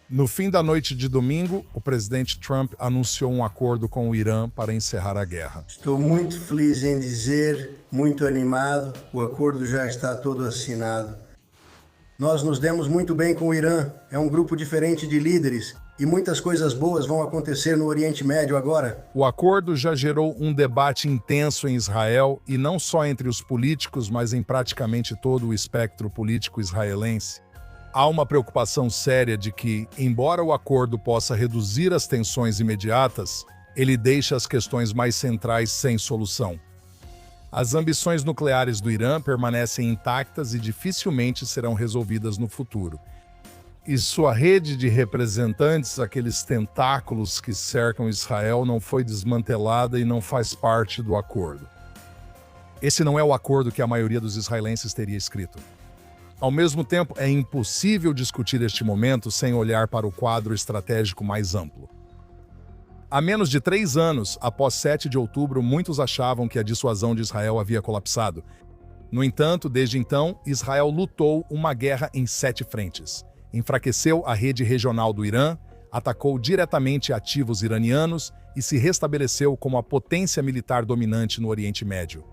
No fim da noite de domingo, o presidente Trump anunciou um acordo com o Irã para encerrar a guerra. Estou muito feliz em dizer, muito animado, o acordo já está todo assinado. Nós nos demos muito bem com o Irã, é um grupo diferente de líderes e muitas coisas boas vão acontecer no Oriente Médio agora. O acordo já gerou um debate intenso em Israel e não só entre os políticos, mas em praticamente todo o espectro político israelense. Há uma preocupação séria de que, embora o acordo possa reduzir as tensões imediatas, ele deixa as questões mais centrais sem solução. As ambições nucleares do Irã permanecem intactas e dificilmente serão resolvidas no futuro. E sua rede de representantes, aqueles tentáculos que cercam Israel, não foi desmantelada e não faz parte do acordo. Esse não é o acordo que a maioria dos israelenses teria escrito. Ao mesmo tempo, é impossível discutir este momento sem olhar para o quadro estratégico mais amplo. Há menos de 3 anos, após 7 de outubro, muitos achavam que a dissuasão de Israel havia colapsado. No entanto, desde então, Israel lutou uma guerra em 7 frentes. Enfraqueceu a rede regional do Irã, atacou diretamente ativos iranianos e se restabeleceu como a potência militar dominante no Oriente Médio.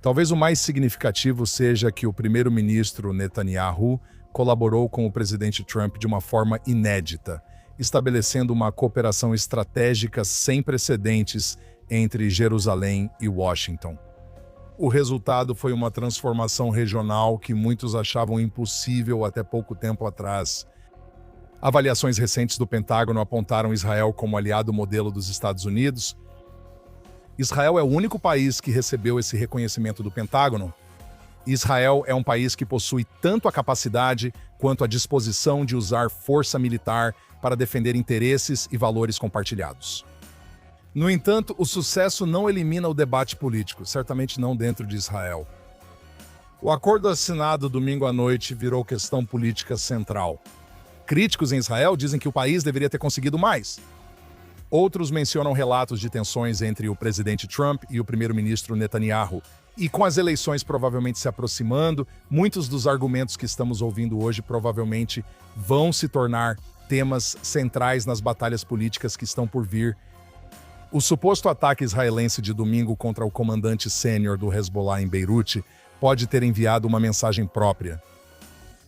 Talvez o mais significativo seja que o primeiro-ministro Netanyahu colaborou com o presidente Trump de uma forma inédita, estabelecendo uma cooperação estratégica sem precedentes entre Jerusalém e Washington. O resultado foi uma transformação regional que muitos achavam impossível até pouco tempo atrás. Avaliações recentes do Pentágono apontaram Israel como aliado modelo dos Estados Unidos. Israel é o único país que recebeu esse reconhecimento do Pentágono. Israel é um país que possui tanto a capacidade quanto a disposição de usar força militar para defender interesses e valores compartilhados. No entanto, o sucesso não elimina o debate político, certamente não dentro de Israel. O acordo assinado domingo à noite virou questão política central. Críticos em Israel dizem que o país deveria ter conseguido mais. Outros mencionam relatos de tensões entre o presidente Trump e o primeiro-ministro Netanyahu. E com as eleições provavelmente se aproximando, muitos dos argumentos que estamos ouvindo hoje provavelmente vão se tornar temas centrais nas batalhas políticas que estão por vir. O suposto ataque israelense de domingo contra o comandante sênior do Hezbollah em Beirute pode ter enviado uma mensagem própria.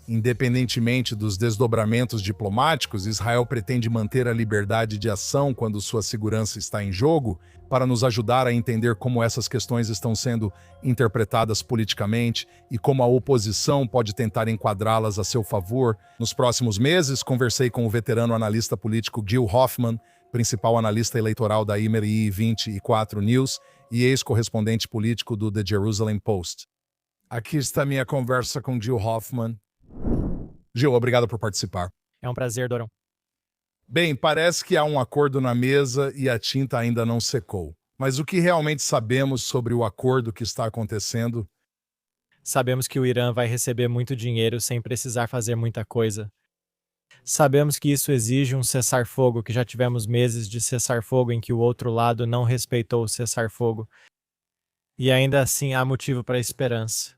Independentemente dos desdobramentos diplomáticos, Israel pretende manter a liberdade de ação quando sua segurança está em jogo, para nos ajudar a entender como essas questões estão sendo interpretadas politicamente e como a oposição pode tentar enquadrá-las a seu favor. Nos próximos meses, conversei com o veterano analista político Gil Hoffman, principal analista eleitoral da IMERI 24 News e ex-correspondente político do The Jerusalem Post. Aqui está minha conversa com Gil Hoffman. Gil, obrigado por participar. É um prazer, Dorão. Bem, parece que há um acordo na mesa e a tinta ainda não secou. Mas o que realmente sabemos sobre o acordo que está acontecendo? Sabemos que o Irã vai receber muito dinheiro sem precisar fazer muita coisa. Sabemos que isso exige um cessar-fogo, que já tivemos meses de cessar-fogo em que o outro lado não respeitou o cessar-fogo. E ainda assim há motivo para esperança.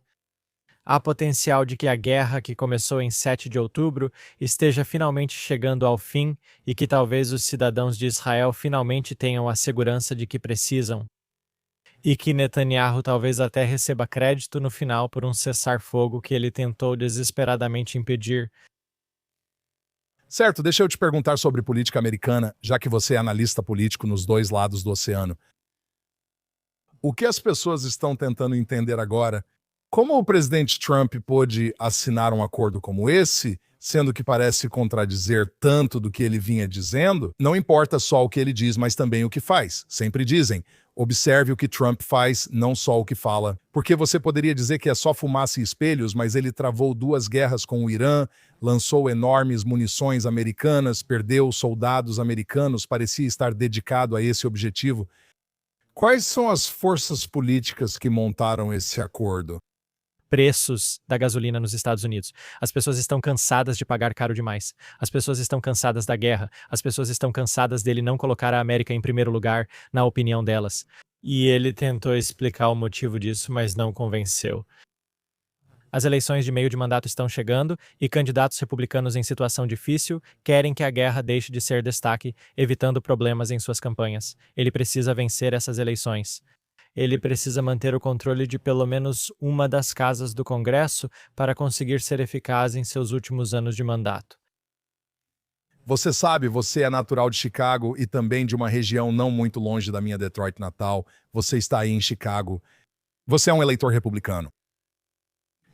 Há potencial de que a guerra que começou em 7 de outubro esteja finalmente chegando ao fim e que talvez os cidadãos de Israel finalmente tenham a segurança de que precisam. E que Netanyahu talvez até receba crédito no final por um cessar-fogo que ele tentou desesperadamente impedir. Certo, deixa eu te perguntar sobre política americana, já que você é analista político nos dois lados do oceano. O que as pessoas estão tentando entender agora? Como o presidente Trump pôde assinar um acordo como esse, sendo que parece contradizer tanto do que ele vinha dizendo? Não importa só o que ele diz, mas também o que faz. Sempre dizem, observe o que Trump faz, não só o que fala. Porque você poderia dizer que é só fumaça e espelhos, mas ele travou 2 guerras com o Irã, lançou enormes munições americanas, perdeu soldados americanos, parecia estar dedicado a esse objetivo. Quais são as forças políticas que montaram esse acordo? Preços da gasolina nos Estados Unidos. As pessoas estão cansadas de pagar caro demais. As pessoas estão cansadas da guerra. As pessoas estão cansadas dele não colocar a América em primeiro lugar, na opinião delas. E ele tentou explicar o motivo disso, mas não convenceu. As eleições de meio de mandato estão chegando e candidatos republicanos em situação difícil querem que a guerra deixe de ser destaque, evitando problemas em suas campanhas. Ele precisa vencer essas eleições. Ele precisa manter o controle de pelo menos uma das casas do Congresso para conseguir ser eficaz em seus últimos anos de mandato. Você sabe, você é natural de Chicago e também de uma região não muito longe da minha Detroit natal. Você está aí em Chicago. Você é um eleitor republicano.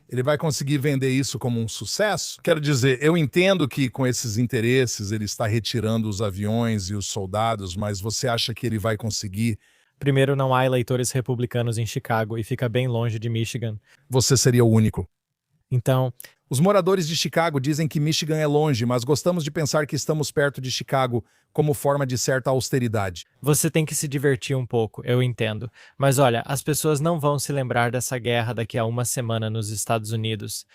Ele vai conseguir vender isso como um sucesso? Quero dizer, eu entendo que com esses interesses ele está retirando os aviões e os soldados, mas você acha que ele vai conseguir? Primeiro, não há eleitores republicanos em Chicago e fica bem longe de Michigan. Você seria o único. Então, Os moradores de Chicago dizem que Michigan é longe, mas gostamos de pensar que estamos perto de Chicago como forma de certa austeridade. você tem que se divertir um pouco, eu entendo. Mas olha, as pessoas não vão se lembrar dessa guerra daqui a uma semana nos Estados Unidos.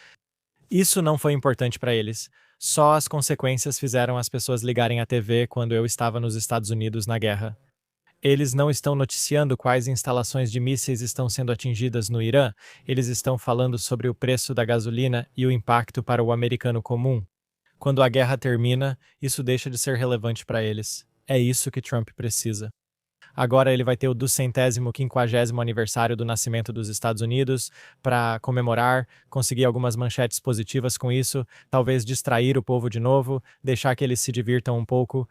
Isso não foi importante para eles. Só as consequências fizeram as pessoas ligarem a TV quando eu estava nos Estados Unidos na guerra. Eles não estão noticiando quais instalações de mísseis estão sendo atingidas no Irã, eles estão falando sobre o preço da gasolina e o impacto para o americano comum. Quando a guerra termina, isso deixa de ser relevante para eles. É isso que Trump precisa. Agora ele vai ter o 250º aniversário do nascimento dos Estados Unidos para comemorar, conseguir algumas manchetes positivas com isso, talvez distrair o povo de novo, deixar que eles se divirtam um pouco.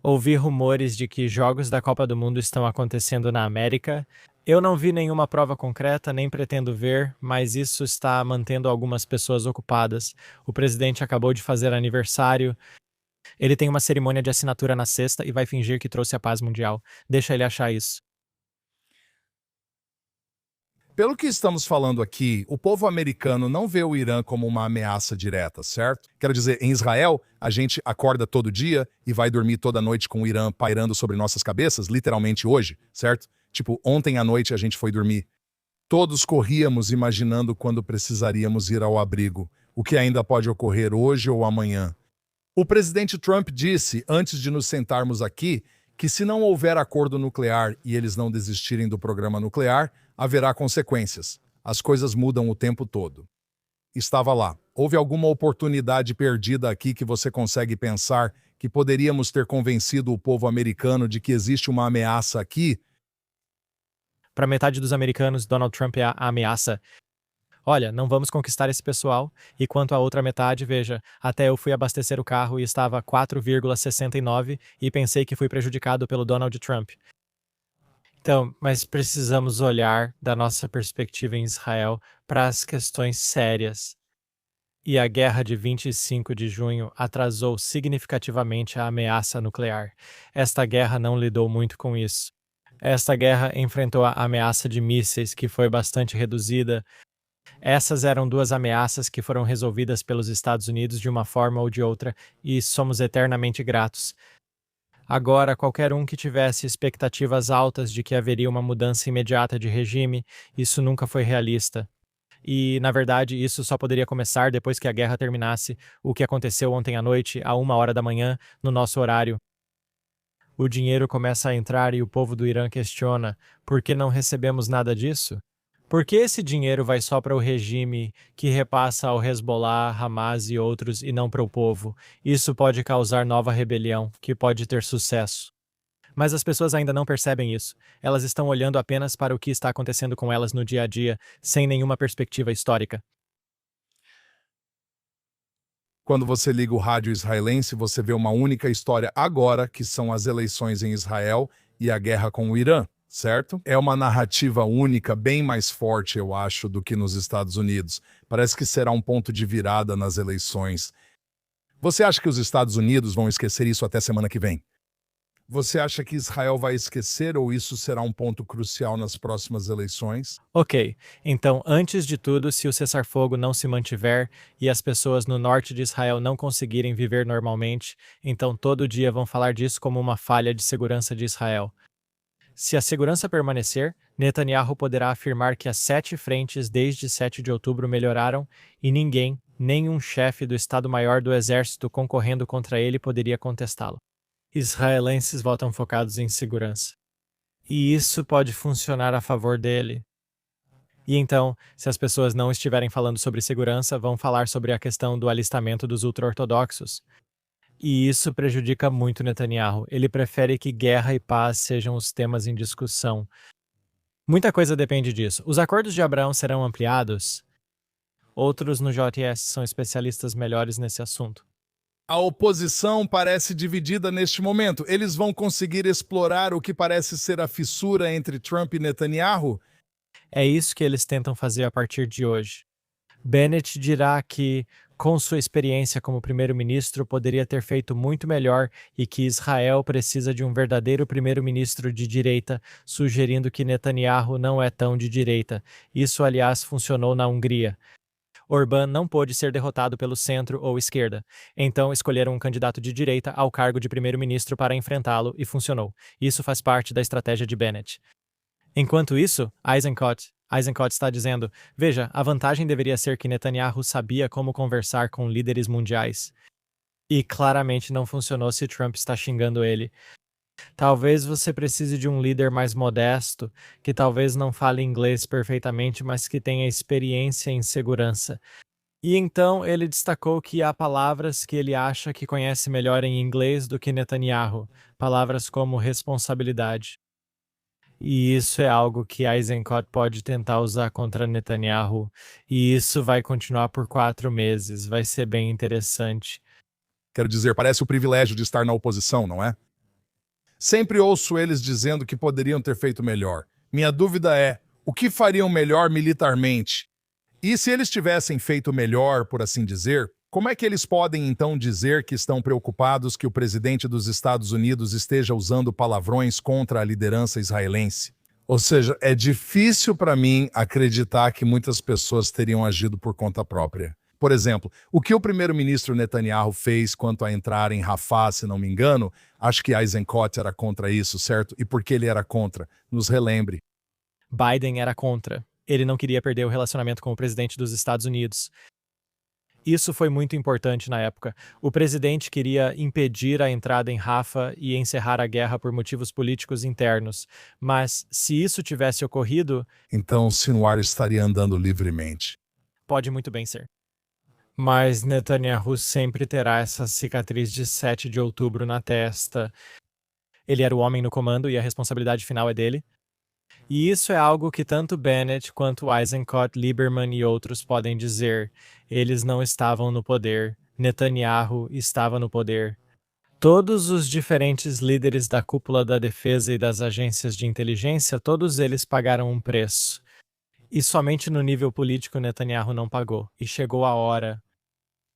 Ouvi rumores de que jogos da Copa do Mundo estão acontecendo na América. Eu não vi nenhuma prova concreta, nem pretendo ver, mas isso está mantendo algumas pessoas ocupadas. O presidente acabou de fazer aniversário. Ele tem uma cerimônia de assinatura na sexta e vai fingir que trouxe a paz mundial. Deixa ele achar isso. Pelo que estamos falando aqui, o povo americano não vê o Irã como uma ameaça direta, certo? Quero dizer, em Israel, a gente acorda todo dia e vai dormir toda noite com o Irã pairando sobre nossas cabeças, literalmente hoje, certo? Tipo, ontem à noite a gente foi dormir. Todos corríamos imaginando quando precisaríamos ir ao abrigo, o que ainda pode ocorrer hoje ou amanhã. O presidente Trump disse, antes de nos sentarmos aqui, que se não houver acordo nuclear e eles não desistirem do programa nuclear, haverá consequências. As coisas mudam o tempo todo. Estava lá. Houve alguma oportunidade perdida aqui que você consegue pensar que poderíamos ter convencido o povo americano de que existe uma ameaça aqui? Para metade dos americanos, Donald Trump é a ameaça. Olha, não vamos conquistar esse pessoal. E quanto à outra metade, veja, até eu fui abastecer o carro e estava 4,69 e pensei que fui prejudicado pelo Donald Trump. Então, mas precisamos olhar da nossa perspectiva em Israel para as questões sérias. E a guerra de 25 de junho atrasou significativamente a ameaça nuclear. Esta guerra não lidou muito com isso. Esta guerra enfrentou a ameaça de mísseis, que foi bastante reduzida. Essas eram duas ameaças que foram resolvidas pelos Estados Unidos de uma forma ou de outra, e somos eternamente gratos. Agora, qualquer um que tivesse expectativas altas de que haveria uma mudança imediata de regime, isso nunca foi realista. E, na verdade, isso só poderia começar depois que a guerra terminasse, o que aconteceu ontem à noite, à 1 hora da manhã, no nosso horário. O dinheiro começa a entrar e o povo do Irã questiona: por que não recebemos nada disso? Por que esse dinheiro vai só para o regime que repassa ao Hezbollah, Hamas e outros e não para o povo? Isso pode causar nova rebelião, que pode ter sucesso. Mas as pessoas ainda não percebem isso. Elas estão olhando apenas para o que está acontecendo com elas no dia a dia, sem nenhuma perspectiva histórica. Quando você liga o rádio israelense, você vê uma única história agora, que são as eleições em Israel e a guerra com o Irã. Certo? É uma narrativa única, bem mais forte, eu acho, do que nos Estados Unidos. Parece que será um ponto de virada nas eleições. Você acha que os Estados Unidos vão esquecer isso até semana que vem? Você acha que Israel vai esquecer ou isso será um ponto crucial nas próximas eleições? Ok, então, antes de tudo, se o cessar-fogo não se mantiver e as pessoas no norte de Israel não conseguirem viver normalmente, então todo dia vão falar disso como uma falha de segurança de Israel. Se a segurança permanecer, Netanyahu poderá afirmar que as 7 frentes desde 7 de outubro melhoraram e ninguém, nenhum chefe do Estado-Maior do Exército concorrendo contra ele poderia contestá-lo. Israelenses voltam focados em segurança. E isso pode funcionar a favor dele. E então, se as pessoas não estiverem falando sobre segurança, vão falar sobre a questão do alistamento dos ultra-ortodoxos. E isso prejudica muito Netanyahu. Ele prefere que guerra e paz sejam os temas em discussão. Muita coisa depende disso. Os acordos de Abraão serão ampliados? Outros no JS são especialistas melhores nesse assunto. A oposição parece dividida neste momento. Eles vão conseguir explorar o que parece ser a fissura entre Trump e Netanyahu? É isso que eles tentam fazer a partir de hoje. Bennett dirá que, com sua experiência como primeiro-ministro, poderia ter feito muito melhor e que Israel precisa de um verdadeiro primeiro-ministro de direita, sugerindo que Netanyahu não é tão de direita. Isso, aliás, funcionou na Hungria. Orbán não pôde ser derrotado pelo centro ou esquerda. Então escolheram um candidato de direita ao cargo de primeiro-ministro para enfrentá-lo e funcionou. Isso faz parte da estratégia de Bennett. Enquanto isso, Eisenkot está dizendo, veja, a vantagem deveria ser que Netanyahu sabia como conversar com líderes mundiais. E claramente não funcionou se Trump está xingando ele. Talvez você precise de um líder mais modesto, que talvez não fale inglês perfeitamente, mas que tenha experiência em segurança. E então ele destacou que há palavras que ele acha que conhece melhor em inglês do que Netanyahu, palavras como responsabilidade. E isso é algo que Eisenkot pode tentar usar contra Netanyahu, e isso vai continuar por 4 meses, vai ser bem interessante. Quero dizer, parece o privilégio de estar na oposição, não é? Sempre ouço eles dizendo que poderiam ter feito melhor. Minha dúvida é, o que fariam melhor militarmente? E se eles tivessem feito melhor, por assim dizer, como é que eles podem então dizer que estão preocupados que o presidente dos Estados Unidos esteja usando palavrões contra a liderança israelense? Ou seja, é difícil para mim acreditar que muitas pessoas teriam agido por conta própria. Por exemplo, o que o primeiro-ministro Netanyahu fez quanto a entrar em Rafah, se não me engano, acho que Eisenkot era contra isso, certo? E por que ele era contra? Nos relembre. Biden era contra. Ele não queria perder o relacionamento com o presidente dos Estados Unidos. Isso foi muito importante na época. O presidente queria impedir a entrada em Rafah e encerrar a guerra por motivos políticos internos. Mas, se isso tivesse ocorrido... Então Sinwar estaria andando livremente. Pode muito bem ser. Mas Netanyahu sempre terá essa cicatriz de 7 de outubro na testa. Ele era o homem no comando e a responsabilidade final é dele. E isso é algo que tanto Bennett quanto Eisenkot, Lieberman e outros podem dizer. Eles não estavam no poder. Netanyahu estava no poder. Todos os diferentes líderes da cúpula da defesa e das agências de inteligência, todos eles pagaram um preço. E somente no nível político Netanyahu não pagou. E chegou a hora.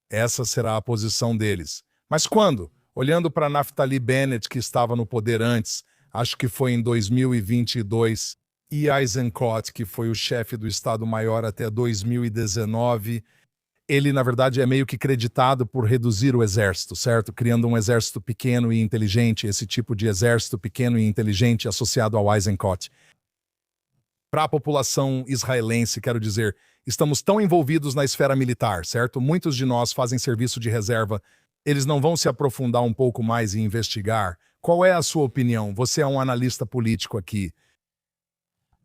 Essa será a posição deles. Mas quando? Olhando para Naftali Bennett, que estava no poder antes, acho que foi em 2022, e Eisenkot, que foi o chefe do Estado-Maior até 2019, ele, na verdade, é meio que creditado por reduzir o exército, certo? Criando um exército pequeno e inteligente, esse tipo de exército pequeno e inteligente associado ao Eisenkot. Para a população israelense, quero dizer, estamos tão envolvidos na esfera militar, certo? Muitos de nós fazem serviço de reserva. Eles não vão se aprofundar um pouco mais e investigar? Qual é a sua opinião? Você é um analista político aqui.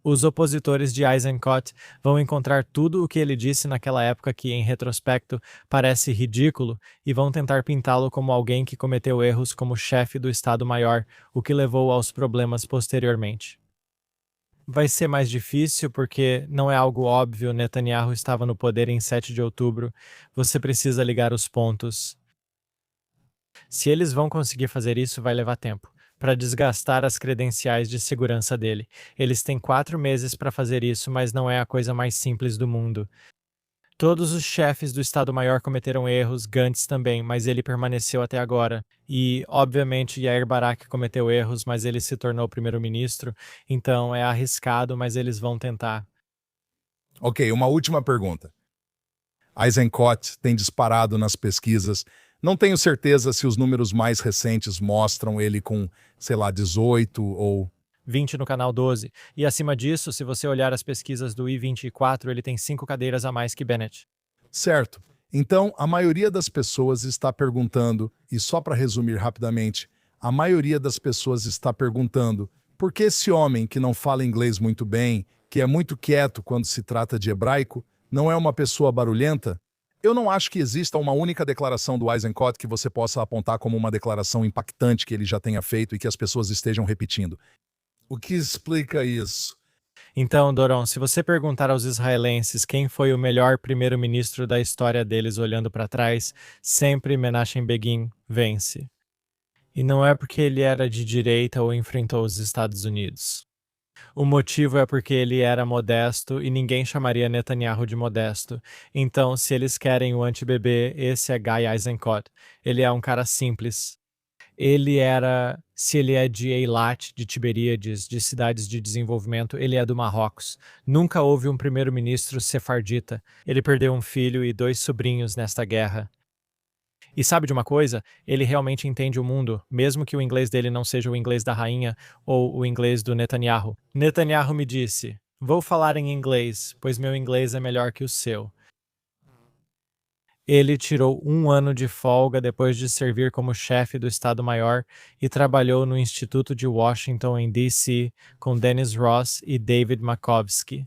Os opositores de Eisenkot vão encontrar tudo o que ele disse naquela época que, em retrospecto, parece ridículo e vão tentar pintá-lo como alguém que cometeu erros como chefe do Estado-Maior, o que levou aos problemas posteriormente. Vai ser mais difícil porque não é algo óbvio, Netanyahu estava no poder em 7 de outubro, você precisa ligar os pontos. Se eles vão conseguir fazer isso, vai levar tempo, para desgastar as credenciais de segurança dele. Eles têm 4 meses para fazer isso, mas não é a coisa mais simples do mundo. Todos os chefes do Estado-Maior cometeram erros, Gantz também, mas ele permaneceu até agora. E, obviamente, Yair Barak cometeu erros, mas ele se tornou primeiro-ministro, então é arriscado, mas eles vão tentar. Ok, uma última pergunta. Eisenkot tem disparado nas pesquisas. Não tenho certeza se os números mais recentes mostram ele com, 18 ou... 20 no canal 12. E acima disso, se você olhar as pesquisas do I-24, ele tem 5 cadeiras a mais que Bennett. Certo. Então, a maioria das pessoas está perguntando, e só para resumir rapidamente, a maioria das pessoas está perguntando por que esse homem que não fala inglês muito bem que é muito quieto quando se trata de hebraico, não é uma pessoa barulhenta? Eu não acho que exista uma única declaração do Eisenkot que você possa apontar como uma declaração impactante que ele já tenha feito e que as pessoas estejam repetindo. O que explica isso? Então, Doron, se você perguntar aos israelenses quem foi o melhor primeiro-ministro da história deles olhando para trás, sempre Menachem Begin vence. E não é porque ele era de direita ou enfrentou os Estados Unidos. O motivo é porque ele era modesto e ninguém chamaria Netanyahu de modesto. Então, se eles querem o anti-bebê, esse é Guy Eisenkot. Ele é um cara simples. Se ele é de Eilat, de Tiberíades, de cidades de desenvolvimento, ele é do Marrocos. Nunca houve um primeiro-ministro sefardita. Ele perdeu um filho e 2 sobrinhos nesta guerra. E sabe de uma coisa? Ele realmente entende o mundo, mesmo que o inglês dele não seja o inglês da rainha ou o inglês do Netanyahu. Netanyahu me disse: "Vou falar em inglês, pois meu inglês é melhor que o seu." Ele tirou 1 ano de folga depois de servir como chefe do Estado-Maior e trabalhou no Instituto de Washington, em D.C., com Dennis Ross e David Makovsky.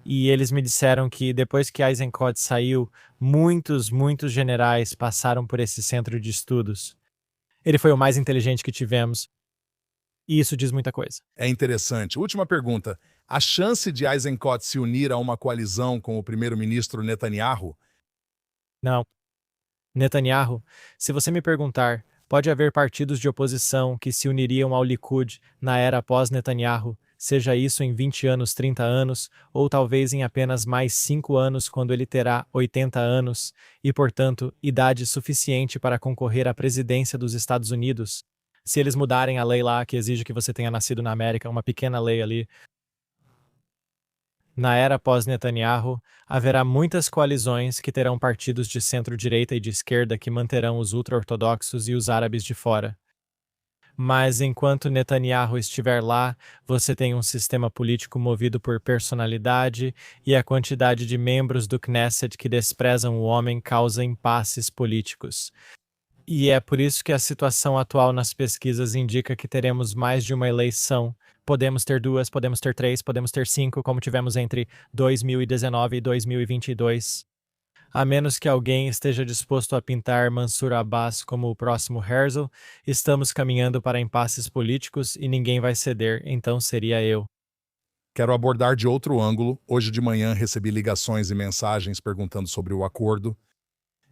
E eles me disseram que depois que Eisenkot saiu, muitos generais passaram por esse centro de estudos. Ele foi o mais inteligente que tivemos. E isso diz muita coisa. É interessante. Última pergunta. A chance de Eisenkot se unir a uma coalizão com o primeiro-ministro Netanyahu? Não. Netanyahu, se você me perguntar, pode haver partidos de oposição que se uniriam ao Likud na era pós-Netanyahu, seja isso em 20 anos, 30 anos, ou talvez em apenas mais 5 anos quando ele terá 80 anos e, portanto, idade suficiente para concorrer à presidência dos Estados Unidos. Se eles mudarem a lei lá que exige que você tenha nascido na América, uma pequena lei ali. Na era pós-Netanyahu, haverá muitas coalizões que terão partidos de centro-direita e de esquerda que manterão os ultra-ortodoxos e os árabes de fora. Mas enquanto Netanyahu estiver lá, você tem um sistema político movido por personalidade e a quantidade de membros do Knesset que desprezam o homem causa impasses políticos. E é por isso que a situação atual nas pesquisas indica que teremos mais de uma eleição. Podemos ter 2, podemos ter 3, podemos ter 5, como tivemos entre 2019 e 2022. A menos que alguém esteja disposto a pintar Mansur Abbas como o próximo Herzl, estamos caminhando para impasses políticos e ninguém vai ceder, então seria eu. Quero abordar de outro ângulo. Hoje de manhã recebi ligações e mensagens perguntando sobre o acordo.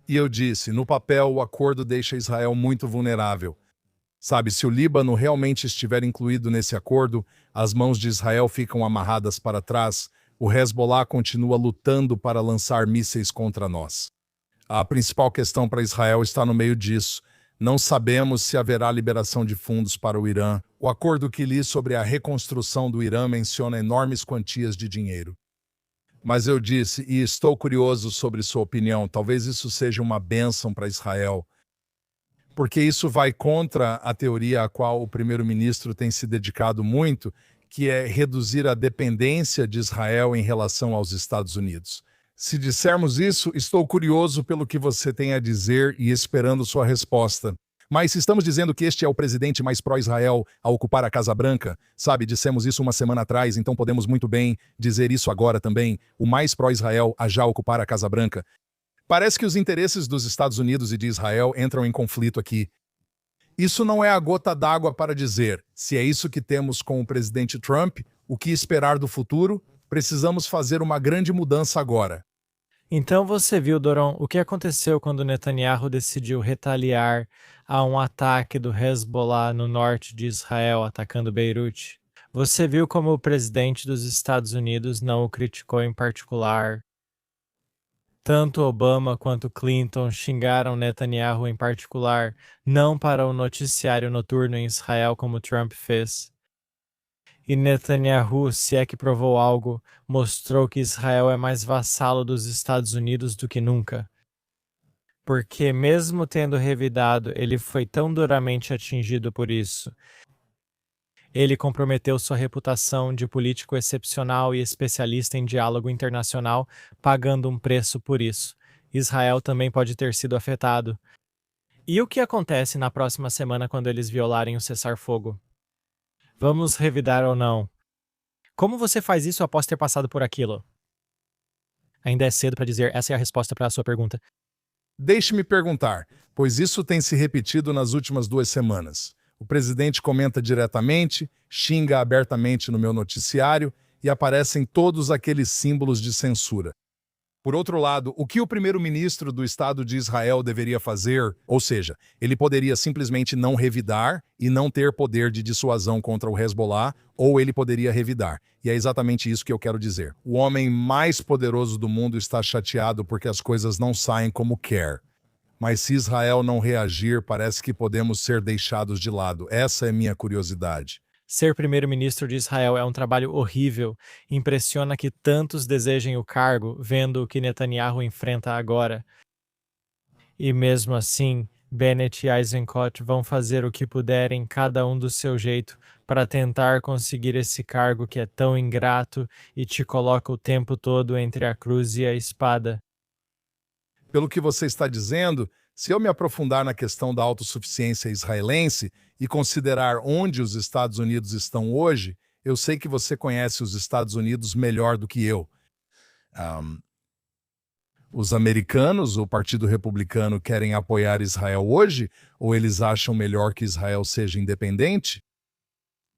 E eu disse, no papel o acordo deixa Israel muito vulnerável. Sabe, se o Líbano realmente estiver incluído nesse acordo, as mãos de Israel ficam amarradas para trás, o Hezbollah continua lutando para lançar mísseis contra nós. A principal questão para Israel está no meio disso. Não sabemos se haverá liberação de fundos para o Irã. O acordo que li sobre a reconstrução do Irã menciona enormes quantias de dinheiro. Mas eu disse, e estou curioso sobre sua opinião, talvez isso seja uma bênção para Israel, porque isso vai contra a teoria a qual o primeiro-ministro tem se dedicado muito, que é reduzir a dependência de Israel em relação aos Estados Unidos. Se dissermos isso, estou curioso pelo que você tem a dizer e esperando sua resposta. Mas se estamos dizendo que este é o presidente mais pró-Israel a ocupar a Casa Branca, sabe, dissemos isso uma semana atrás, então podemos muito bem dizer isso agora também, o mais pró-Israel a já ocupar a Casa Branca. Parece que os interesses dos Estados Unidos e de Israel entram em conflito aqui. Isso não é a gota d'água para dizer, se é isso que temos com o presidente Trump, o que esperar do futuro, precisamos fazer uma grande mudança agora. Então você viu, Doron, o que aconteceu quando Netanyahu decidiu retaliar a um ataque do Hezbollah no norte de Israel, atacando Beirute? Você viu como o presidente dos Estados Unidos não o criticou em particular? Tanto Obama quanto Clinton xingaram Netanyahu em particular, não para o noticiário noturno em Israel como Trump fez. E Netanyahu, se é que provou algo, mostrou que Israel é mais vassalo dos Estados Unidos do que nunca. Porque, mesmo tendo revidado, ele foi tão duramente atingido por isso. Ele comprometeu sua reputação de político excepcional e especialista em diálogo internacional, pagando um preço por isso. Israel também pode ter sido afetado. E o que acontece na próxima semana quando eles violarem o cessar-fogo? Vamos revidar ou não? Como você faz isso após ter passado por aquilo? Ainda é cedo para dizer, essa é a resposta para a sua pergunta. Deixe-me perguntar, pois isso tem se repetido nas últimas 2 semanas. O presidente comenta diretamente, xinga abertamente no meu noticiário e aparecem todos aqueles símbolos de censura. Por outro lado, o que o primeiro-ministro do Estado de Israel deveria fazer? Ou seja, ele poderia simplesmente não revidar e não ter poder de dissuasão contra o Hezbollah, ou ele poderia revidar. E é exatamente isso que eu quero dizer. O homem mais poderoso do mundo está chateado porque as coisas não saem como quer. Mas se Israel não reagir, parece que podemos ser deixados de lado. Essa é minha curiosidade. Ser primeiro-ministro de Israel é um trabalho horrível. Impressiona que tantos desejem o cargo, vendo o que Netanyahu enfrenta agora. E mesmo assim, Bennett e Eisenkot vão fazer o que puderem, cada um do seu jeito, para tentar conseguir esse cargo que é tão ingrato e te coloca o tempo todo entre a cruz e a espada. Pelo que você está dizendo, se eu me aprofundar na questão da autossuficiência israelense e considerar onde os Estados Unidos estão hoje, eu sei que você conhece os Estados Unidos melhor do que eu. Os americanos, o Partido Republicano, querem apoiar Israel hoje? Ou eles acham melhor que Israel seja independente?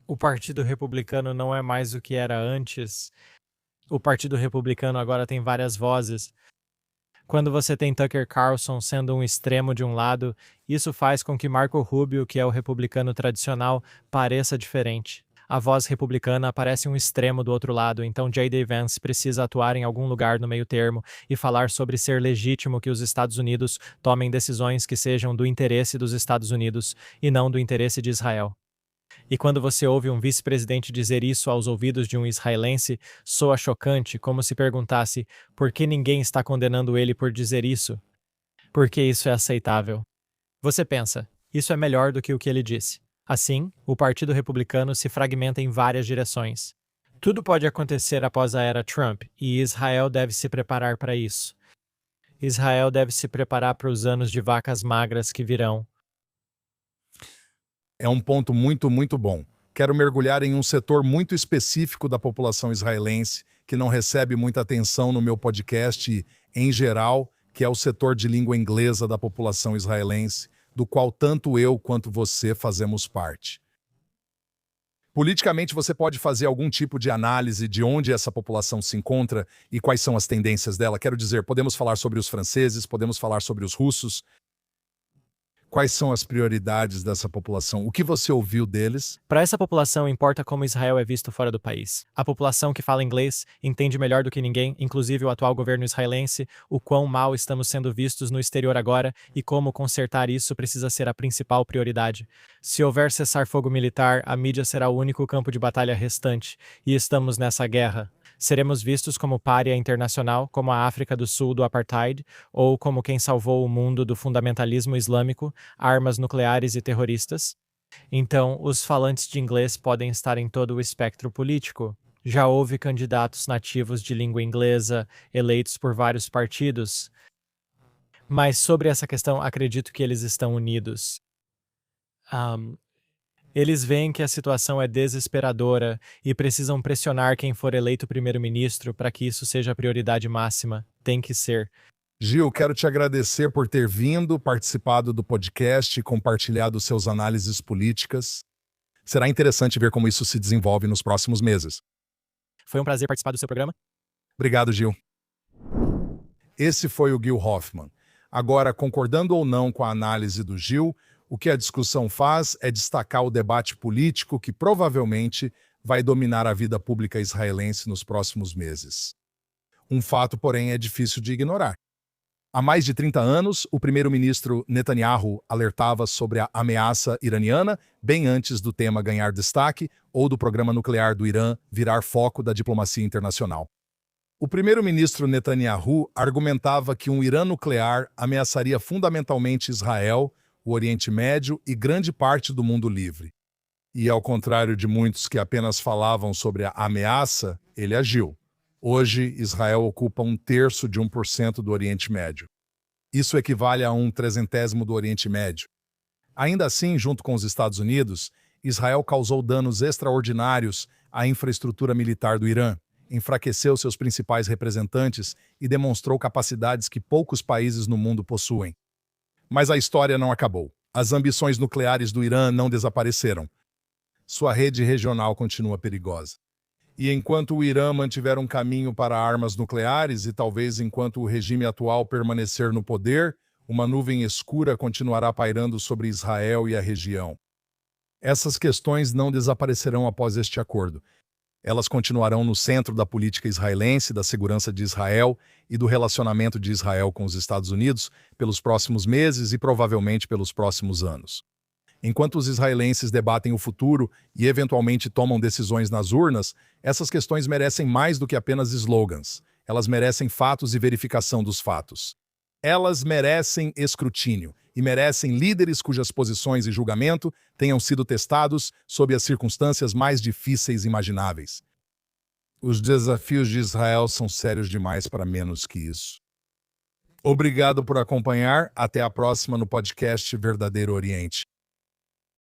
O Partido Republicano não é mais o que era antes. O Partido Republicano agora tem várias vozes. Quando você tem Tucker Carlson sendo um extremo de um lado, isso faz com que Marco Rubio, que é o republicano tradicional, pareça diferente. A voz republicana aparece um extremo do outro lado, então J.D. Vance precisa atuar em algum lugar no meio termo e falar sobre ser legítimo que os Estados Unidos tomem decisões que sejam do interesse dos Estados Unidos e não do interesse de Israel. E quando você ouve um vice-presidente dizer isso aos ouvidos de um israelense, soa chocante, como se perguntasse por que ninguém está condenando ele por dizer isso? Por que isso é aceitável? Você pensa, isso é melhor do que o que ele disse. Assim, o Partido Republicano se fragmenta em várias direções. Tudo pode acontecer após a era Trump, e Israel deve se preparar para isso. Israel deve se preparar para os anos de vacas magras que virão. É um ponto muito bom. Quero mergulhar em um setor muito específico da população israelense, que não recebe muita atenção no meu podcast e, em geral, que é o setor de língua inglesa da população israelense, do qual tanto eu quanto você fazemos parte. Politicamente, você pode fazer algum tipo de análise de onde essa população se encontra e quais são as tendências dela. Quero dizer, podemos falar sobre os franceses, podemos falar sobre os russos. Quais são as prioridades dessa população? O que você ouviu deles? Para essa população, importa como Israel é visto fora do país. A população que fala inglês entende melhor do que ninguém, inclusive o atual governo israelense, o quão mal estamos sendo vistos no exterior agora e como consertar isso precisa ser a principal prioridade. Se houver cessar-fogo militar, a mídia será o único campo de batalha restante, e estamos nessa guerra. Seremos vistos como pária internacional, como a África do Sul do apartheid, ou como quem salvou o mundo do fundamentalismo islâmico, armas nucleares e terroristas? Então, os falantes de inglês podem estar em todo o espectro político. Já houve candidatos nativos de língua inglesa eleitos por vários partidos. Mas sobre essa questão, acredito que eles estão unidos. Eles veem que a situação é desesperadora e precisam pressionar quem for eleito primeiro-ministro para que isso seja a prioridade máxima. Tem que ser. Gil, quero te agradecer por ter vindo, participado do podcast e compartilhado seus análises políticas. Será interessante ver como isso se desenvolve nos próximos meses. Foi um prazer participar do seu programa. Obrigado, Gil. Esse foi o Gil Hoffman. Agora, concordando ou não com a análise do Gil, o que a discussão faz é destacar o debate político que provavelmente vai dominar a vida pública israelense nos próximos meses. Um fato, porém, é difícil de ignorar. Há mais de 30 anos, o primeiro-ministro Netanyahu alertava sobre a ameaça iraniana bem antes do tema ganhar destaque ou do programa nuclear do Irã virar foco da diplomacia internacional. O primeiro-ministro Netanyahu argumentava que um Irã nuclear ameaçaria fundamentalmente Israel, o Oriente Médio e grande parte do mundo livre. E, ao contrário de muitos que apenas falavam sobre a ameaça, ele agiu. Hoje, Israel ocupa 1/3 de 1% do Oriente Médio. Isso equivale a 1/300º do Oriente Médio. Ainda assim, junto com os Estados Unidos, Israel causou danos extraordinários a infraestrutura militar do Irã, enfraqueceu seus principais representantes e demonstrou capacidades que poucos países no mundo possuem. Mas a história não acabou. As ambições nucleares do Irã não desapareceram. Sua rede regional continua perigosa. E enquanto o Irã mantiver um caminho para armas nucleares e talvez enquanto o regime atual permanecer no poder, uma nuvem escura continuará pairando sobre Israel e a região. Essas questões não desaparecerão após este acordo. Elas continuarão no centro da política israelense, da segurança de Israel e do relacionamento de Israel com os Estados Unidos pelos próximos meses e provavelmente pelos próximos anos. Enquanto os israelenses debatem o futuro e eventualmente tomam decisões nas urnas, essas questões merecem mais do que apenas slogans. Elas merecem fatos e verificação dos fatos. Elas merecem escrutínio e merecem líderes cujas posições e julgamento tenham sido testados sob as circunstâncias mais difíceis imagináveis. Os desafios de Israel são sérios demais para menos que isso. Obrigado por acompanhar. Até a próxima no podcast Verdadeiro Oriente.